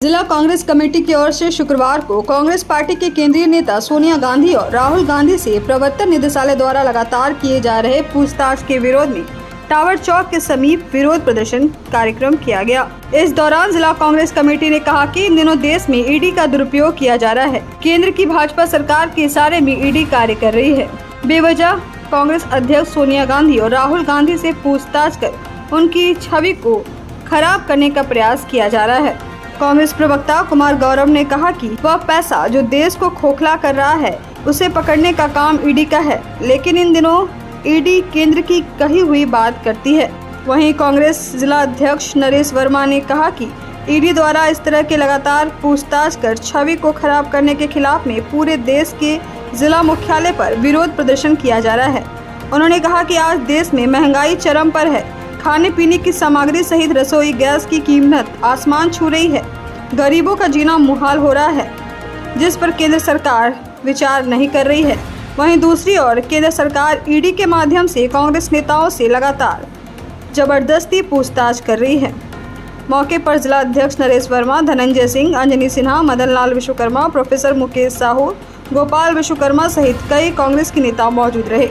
जिला कांग्रेस कमेटी की ओर से शुक्रवार को कांग्रेस पार्टी के केंद्रीय नेता सोनिया गांधी और राहुल गांधी से प्रवर्तन निदेशालय द्वारा लगातार किए जा रहे पूछताछ के विरोध में टावर चौक के समीप विरोध प्रदर्शन कार्यक्रम किया गया। इस दौरान जिला कांग्रेस कमेटी ने कहा कि इन दिनों देश में ईडी का दुरुपयोग किया जा रहा है। केंद्र की भाजपा सरकार के इशारे में ईडी कार्य कर रही है। बेवजह कांग्रेस अध्यक्ष सोनिया गांधी और राहुल गांधी से पूछताछ कर उनकी छवि को खराब करने का प्रयास किया जा रहा है। कांग्रेस प्रवक्ता कुमार गौरव ने कहा कि वह पैसा जो देश को खोखला कर रहा है उसे पकड़ने का काम ईडी का है, लेकिन इन दिनों ईडी केंद्र की कही हुई बात करती है। वहीं कांग्रेस जिला अध्यक्ष नरेश वर्मा ने कहा कि ईडी द्वारा इस तरह के लगातार पूछताछ कर छवि को खराब करने के खिलाफ में पूरे देश के जिला मुख्यालय पर विरोध प्रदर्शन किया जा रहा है। उन्होंने कहा कि आज देश में महंगाई चरम पर है। खाने पीने की सामग्री सहित रसोई गैस की कीमत आसमान छू रही है। गरीबों का जीना मुहाल हो रहा है, जिस पर केंद्र सरकार विचार नहीं कर रही है। वहीं दूसरी ओर केंद्र सरकार ईडी के माध्यम से कांग्रेस नेताओं से लगातार जबरदस्ती पूछताछ कर रही है। मौके पर जिला अध्यक्ष नरेश वर्मा, धनंजय सिंह, अंजनी सिन्हा, मदन लाल विश्वकर्मा, प्रोफेसर मुकेश साहू, गोपाल विश्वकर्मा सहित कई कांग्रेस के नेता मौजूद रहे।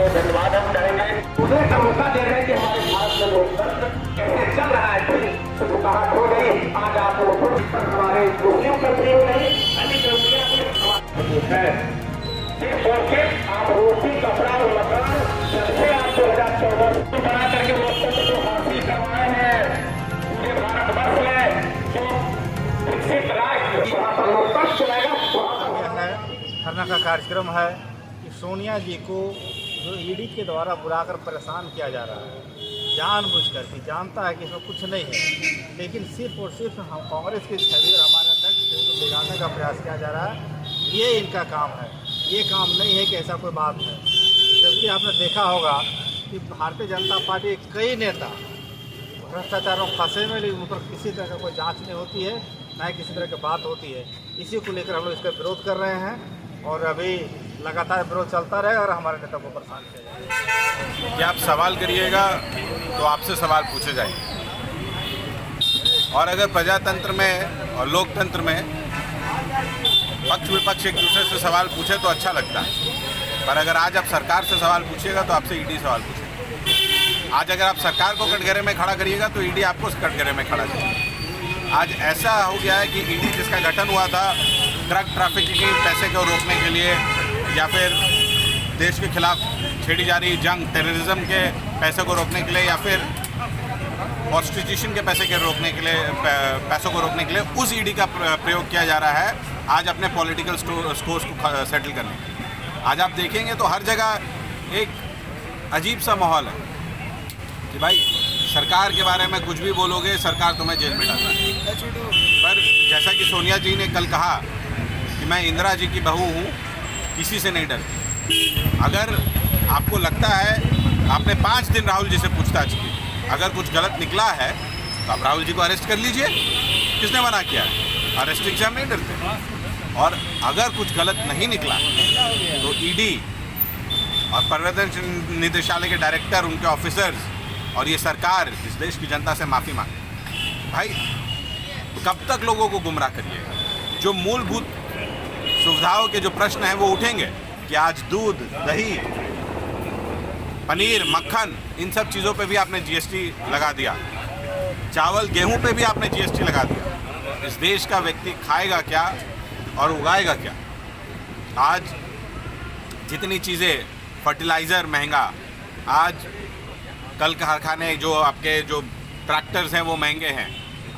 धन्यवाद हम करेंगे। उन्हें का मौका दे रहे हैं कि हमारे भारत में लोकतंत्र कैसे चल रहा है। शुरुआत हो गई, आज आप लोगों पर हमारे दोषियों का प्रयोग नहीं, सिर्फ और सिर्फ आप रोटी, कपड़ा और मकान सबसे आप 2014 बना करके लोकतंत्र को हासिल करवाए हैं। पूरे भारतवर्ष में जो विकसित राज्य वहाँ पर लोकतंत्र चलेगा। धरना का कार्यक्रम है कि सोनिया जी को जो ईडी के द्वारा बुलाकर परेशान किया जा रहा है, जानबूझकर कि जानता है कि इसमें कुछ नहीं है, लेकिन सिर्फ और सिर्फ हम कांग्रेस की छवि और हमारे अध्यक्ष को बिगाड़ने का प्रयास किया जा रहा है। ये इनका काम है, ये काम नहीं है कि ऐसा कोई बात है। जबकि आपने देखा होगा कि भारतीय जनता पार्टी के कई नेता भ्रष्टाचारों फंसे में, लेकिन उन पर किसी तरह का कोई जाँच नहीं होती है, ना ही किसी तरह की बात होती है। इसी को लेकर हम लोग इसका विरोध कर रहे हैं और अभी लगातार विरोध चलता रहेगा और हमारे नेता को परेशान किया जाएगा। कि आप सवाल करिएगा तो आपसे सवाल पूछे जाएंगे, और अगर प्रजातंत्र में और लोकतंत्र में पक्ष विपक्ष एक दूसरे से सवाल पूछे तो अच्छा लगता है, पर अगर आज आप सरकार से सवाल पूछिएगा तो आपसे ईडी सवाल पूछेगा। आज अगर आप सरकार को कटघरे में खड़ा करिएगा तो ईडी आपको उस कटघरे में खड़ा करेगा। आज ऐसा हो गया है कि ईडी जिसका गठन हुआ था ड्रग ट्रैफिकिंग पैसे को रोकने के लिए, या फिर देश के खिलाफ छेड़ी जा रही जंग टेररिज्म के पैसे को रोकने के लिए, या फिर प्रोस्टिट्यूशन के पैसे के रोकने के लिए, पैसों को रोकने के लिए उस ईडी का प्रयोग किया जा रहा है आज अपने पॉलिटिकल स्कोर्स को सेटल करने के लिए। आज आप देखेंगे तो हर जगह एक अजीब सा माहौल है कि भाई सरकार के बारे में कुछ भी बोलोगे सरकार तुम्हें जेल में डालता है। पर जैसा कि सोनिया जी ने कल कहा कि मैं इंदिरा जी की बहू हूँ, किसी से नहीं डरती। अगर आपको लगता है, आपने 5 दिन राहुल जी से पूछताछ की, अगर कुछ गलत निकला है तो आप राहुल जी को अरेस्ट कर लीजिए। किसने मना किया है? अरेस्टिंग से हम नहीं डरते। और अगर कुछ गलत नहीं निकला तो ईडी और प्रवर्तन निदेशालय के डायरेक्टर, उनके ऑफिसर्स और ये सरकार इस देश की जनता से माफ़ी मांगे। भाई कब तक लोगों को गुमराह करिएगा? जो मूलभूत सुविधाओं के जो प्रश्न हैं वो उठेंगे कि आज दूध, दही, पनीर, मक्खन, इन सब चीज़ों पे भी आपने जीएसटी लगा दिया। चावल, गेहूं पे भी आपने जीएसटी लगा दिया। इस देश का व्यक्ति खाएगा क्या और उगाएगा क्या? आज जितनी चीज़ें, फर्टिलाइज़र महंगा, आज कल कारखाने जो आपके जो ट्रैक्टर्स हैं वो महंगे हैं,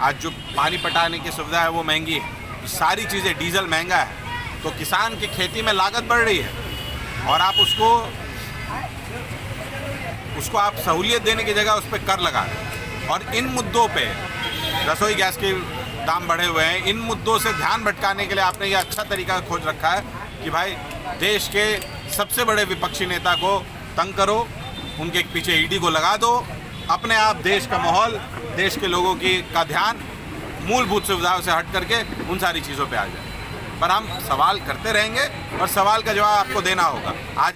आज जो पानी पटाने की सुविधा है वो महंगी है, सारी चीज़ें, डीजल महंगा है, तो किसान की खेती में लागत बढ़ रही है और आप उसको आप सहूलियत देने की जगह उस पर कर लगा रहे हैं। और इन मुद्दों पे, रसोई गैस के दाम बढ़े हुए हैं, इन मुद्दों से ध्यान भटकाने के लिए आपने ये अच्छा तरीका खोज रखा है कि भाई देश के सबसे बड़े विपक्षी नेता को तंग करो, उनके पीछे ईडी को लगा दो, अपने आप देश का माहौल, देश के लोगों का ध्यान मूलभूत सुविधाओं से हट करके उन सारी चीज़ों पे आ जाए। पर हम सवाल करते रहेंगे और सवाल का जवाब आपको देना होगा। आज